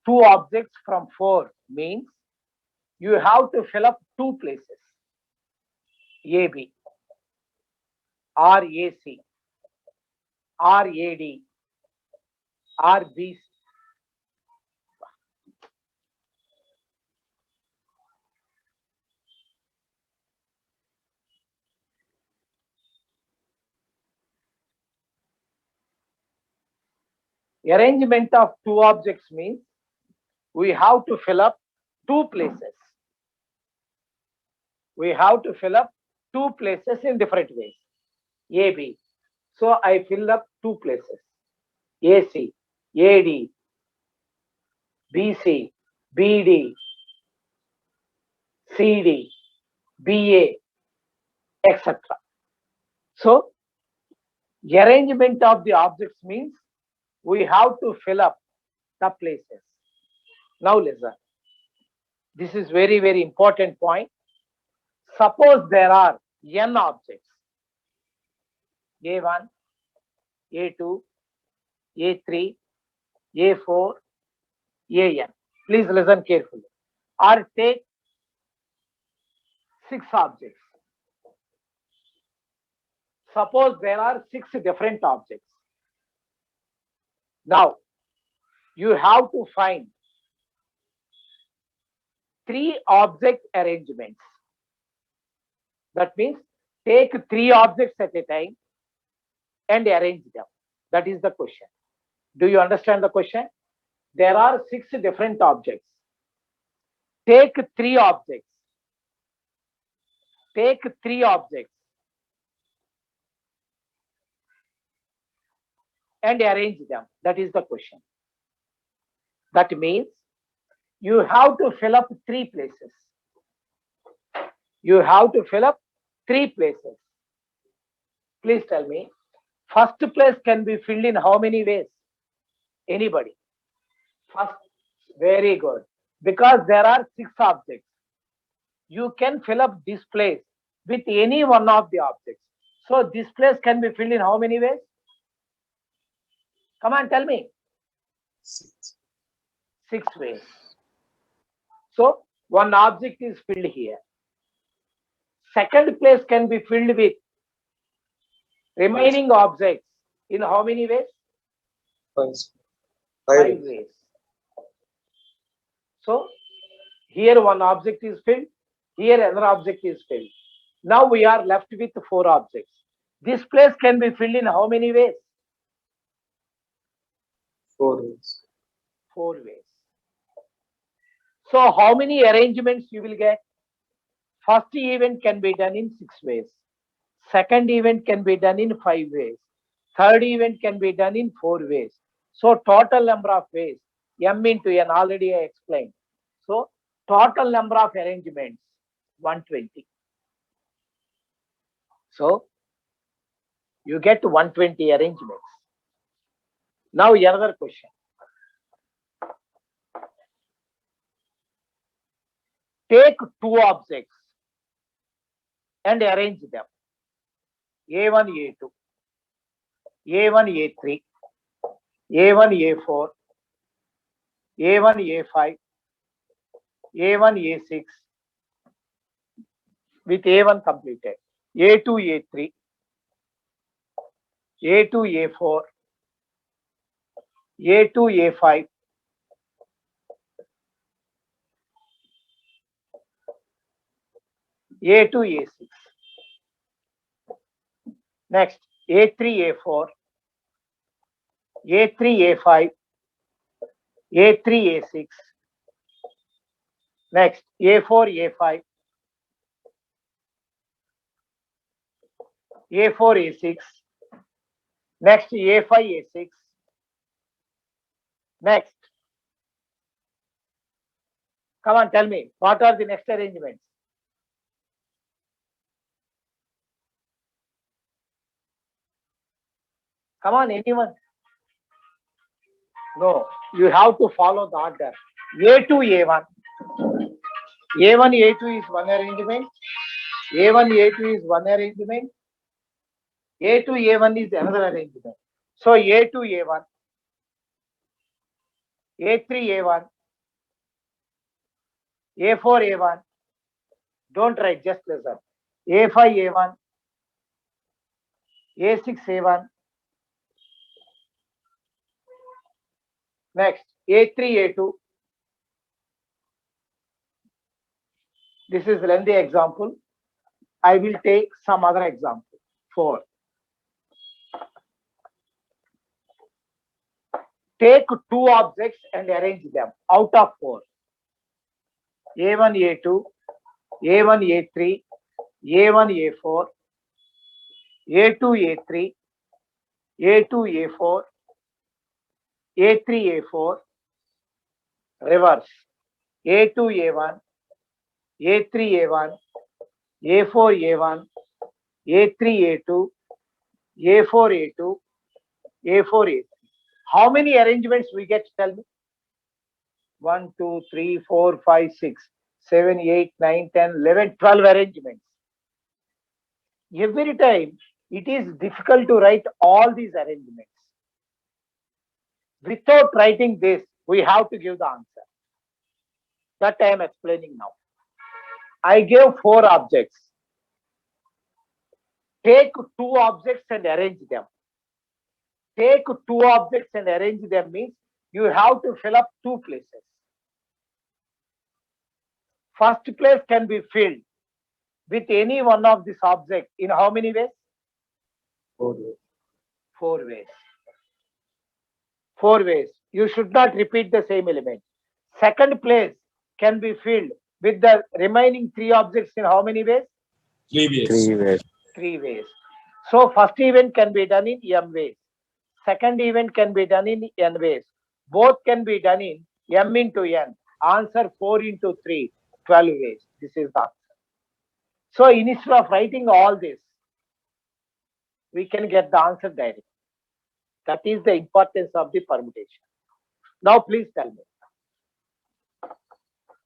two objects from 4 means you have to fill up two places, AB, or AC, or AD, or BC. Arrangement of two objects means we have to fill up two places. We have to fill up two places in different ways. AB. So I fill up two places. AC, AD, BC, BD, CD, BA, etc. So arrangement of the objects means we have to fill up the places. Now listen. This is very, very important point. Suppose there are n objects. A1, A2, A3, A4, AN. Please listen carefully. Or take 6 objects. Suppose there are 6 different objects. Now, you have to find 3 object arrangements. That means take 3 objects at a time and arrange them. That is the question. Do you understand the question? There are 6 different objects. Take 3 objects. Take 3 objects and arrange them. That is the question. That means you have to fill up 3 places. You have to fill up 3 places. Please tell me, first place can be filled in how many ways? Anybody? First, very good. Because there are 6 objects. You can fill up this place with any one of the objects. So this place can be filled in how many ways? Come on, tell me. 6 ways. So one object is filled here. Second place can be filled with remaining objects in how many ways? 5 ways. So here one object is filled, here another object is filled. Now we are left with 4 objects. This place can be filled in how many ways? 4 ways. 4 ways. So how many arrangements you will get? First event can be done in 6 ways. Second event can be done in 5 ways. Third event can be done in 4 ways. So total number of ways, m into n, already I explained. So total number of arrangements, 120. So you get 120 arrangements. Now another question. Take 2 objects and arrange them. A1, A2, A1, A3, A1, A4, A1, A5, A1, A6 with A1 completed. A2, A3, A2, A4, A2, A5, A2, A6. Next, A3, A4, A3, A5, A3, A6. Next, A4, A5, A4, A6. Next, A5, A6. Next. Come on, tell me, what are the next arrangements? Come on, anyone? No, you have to follow the order. A2, A1. A1, A2 is one arrangement. A1, A2 is one arrangement. A2, A1 is another arrangement. So A2, A1. A3, A1. A4 A1, don't write, just listen. A5 A1, A6 A1, next A3 A2. This is lengthy example. I will take some other example. 4. Take 2 objects and arrange them out of 4. A1 A2, A1 A3, A1 A4, A2 A3, A2 A4, A3 A4, reverse, A2 A1, A3 A1, A4 A1, A3 A2, A4 A2, A4 A3. How many arrangements we get? Tell me. 1, 2, 3, 4, 5, 6, 7, 8, 9, 10, 11, 12 arrangements. Every time it is difficult to write all these arrangements. Without writing this, we have to give the answer. That I am explaining now. I gave 4 objects. Take 2 objects and arrange them. Take 2 objects and arrange them means you have to fill up 2 places. First place can be filled with any one of these objects in how many ways? 4 ways. 4 ways. 4 ways. You should not repeat the same element. Second place can be filled with the remaining 3 objects in how many ways? 3 ways. 3 ways. 3 ways. So first event can be done in m ways. Second event can be done in n ways. Both can be done in m into n. Answer 4 into 3, 12 ways. This is the answer. So instead of writing all this, we can get the answer directly. That is the importance of the permutation. Now please tell me,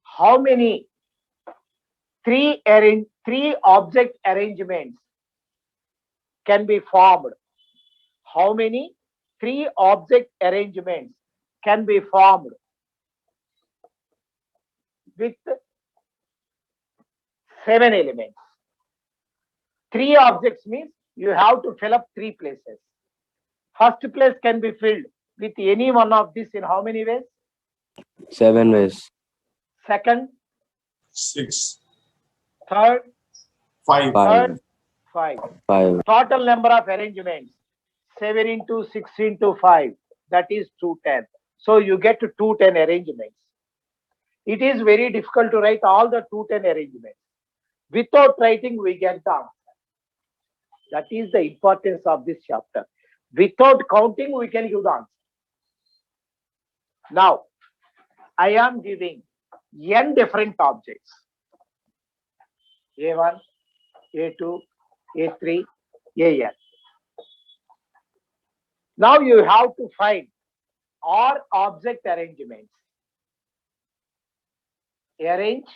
how many 3 object arrangements can be formed? How many 3 object arrangements can be formed with 7 elements? 3 objects means you have to fill up 3 places. First place can be filled with any one of these in how many ways? 7 ways. Second, 6, third, 5, 5. third, 5. 5. Total number of arrangements, 7 into 6 into 5, that is 210. So you get to 210 arrangements. It is very difficult to write all the 210 arrangements. Without writing, we get the answer. That is the importance of this chapter. Without counting, we can give the answer. Now, I am giving n different objects. A1, A2, A3, AN. Now you have to find all object arrangements. Arrange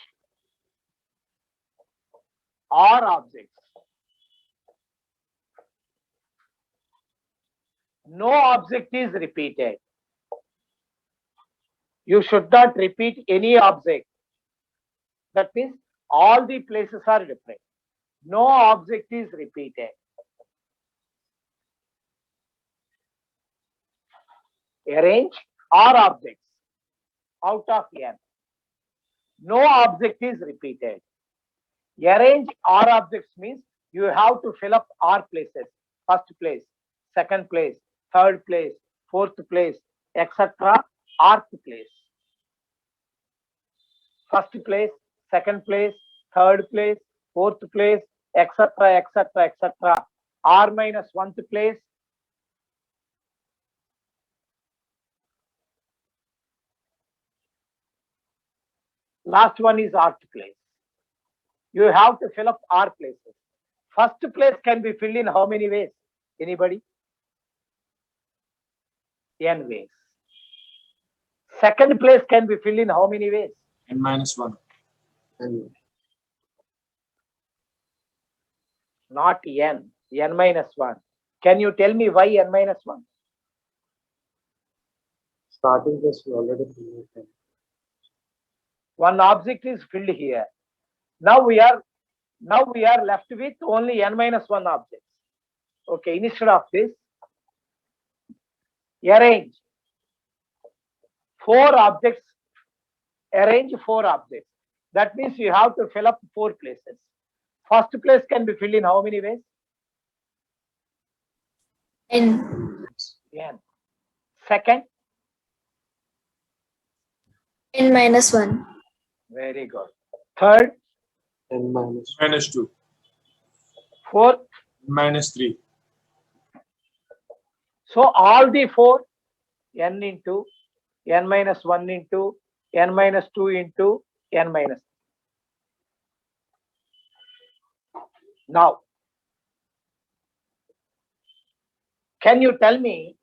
all objects. No object is repeated. You should not repeat any object. That means all the places are different. No object is repeated. Arrange all objects out of n. No object is repeated. Arrange all objects means you have to fill up r places. First place, second place, third place, fourth place, etc. rth place. First place, second place, third place, fourth place, etc., etc., etc. R minus 1th place. Last one is rth place. You have to fill up r places. First place can be filled in how many ways? Anybody? N ways. Second place can be filled in how many ways? n minus 1. And Not n, n minus 1. Can you tell me why n minus 1? starting place we already finished. One object is filled here. Now we are left with only n minus 1 objects. Okay, instead of this, arrange 4 objects. Arrange 4 objects. That means you have to fill up 4 places. First place can be filled in how many ways? N. N. Second, N minus 1. very good. Third, N minus Minus 2. fourth. Minus 3. So all the 4, n into n minus 1 into n minus 2 into n minus. Now, can you tell me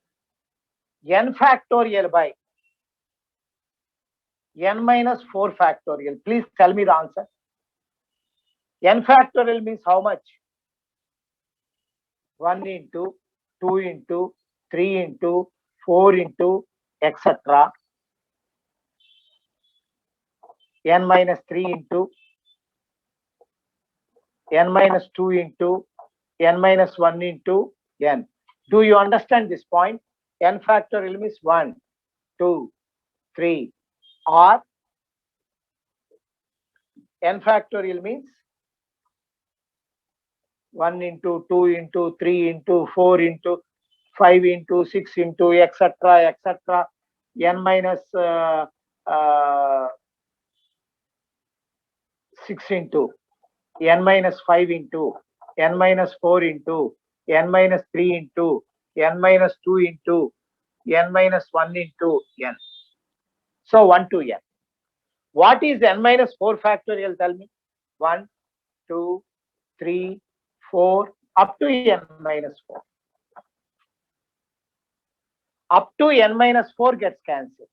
n factorial by n minus 4 factorial? Please tell me the answer. N factorial means how much? 1 into 2 into 3 into 4 into etc. n minus 3 into n minus 2 into n minus 1 into n. Do you understand this point? N factorial means 1, 2, 3, or n factorial means 1 into 2 into 3 into 4 into 5 into 6 into etc. etc. n minus 6 into n minus 5 into n minus 4 into n minus 3 into n minus 2 into n minus 1 into n. So 1 to n. What is n minus 4 factorial? Tell me. 1, 2, 3, 4, up to n minus 4. Up to n minus 4 gets cancelled.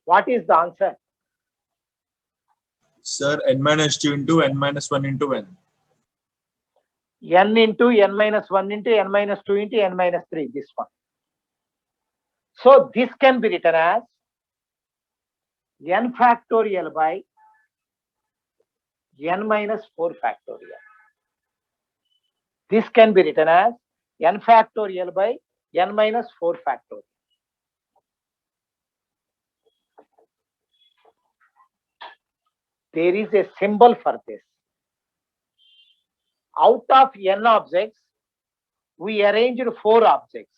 What is the answer? Sir, n minus 2 into n minus 1 into n. N into n minus 1 into n minus 2 into n minus 3, this one. So this can be written as n factorial by n minus 4 factorial. This can be written as n factorial by n minus 4 factorial. There is a symbol for this. Out of n objects, we arranged 4 objects.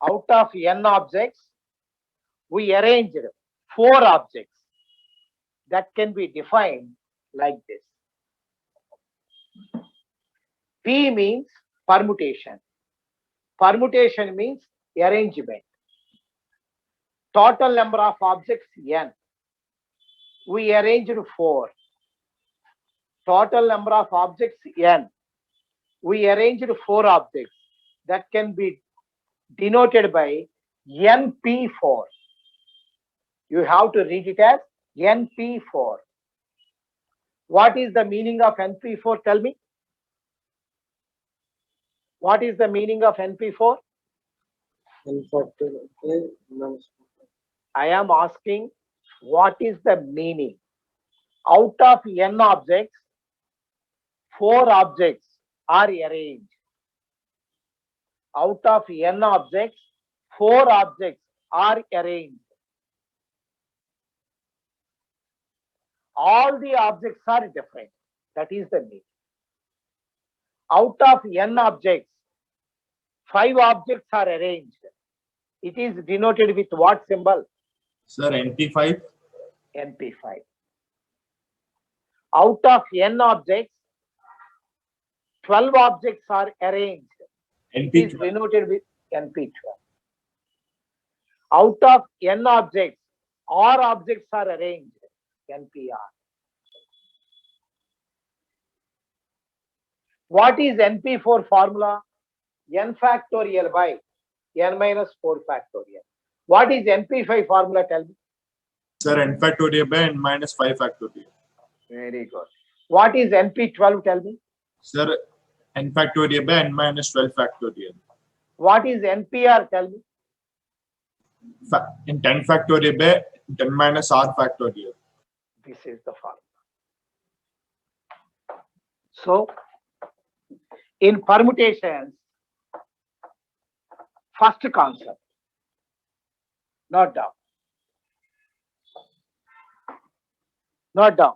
Out of n objects, we arranged 4 objects. That can be defined like this. P means permutation. Permutation means arrangement. Total number of objects n. We arranged 4. Total number of objects n. We arranged 4 objects. That can be denoted by NP4. You have to read it as NP4. What is the meaning of NP4? Tell me. What is the meaning of NP4? N factorial by minus I am asking, what is the meaning? Out of n objects, 4 objects are arranged. Out of n objects, 4 objects are arranged. All the objects are different. That is the meaning. Out of n objects, 5 objects are arranged. It is denoted with what symbol? Sir, NP5. NP5. Out of n objects, 12 objects are arranged. It is NP12. denoted with NP12. Out of n objects, R objects are arranged. NPR. What is NP4 formula? N factorial by n minus 4 factorial. What is NP5 formula? Tell me. Sir, n factorial by n minus 5 factorial. Very good. What is NP12? Tell me. Sir, n factorial by n minus 12 factorial. What is NPR? Tell me. In 10 factorial by 10 minus r factorial. This is the formula. So, in permutations, first concept, not down. Not down.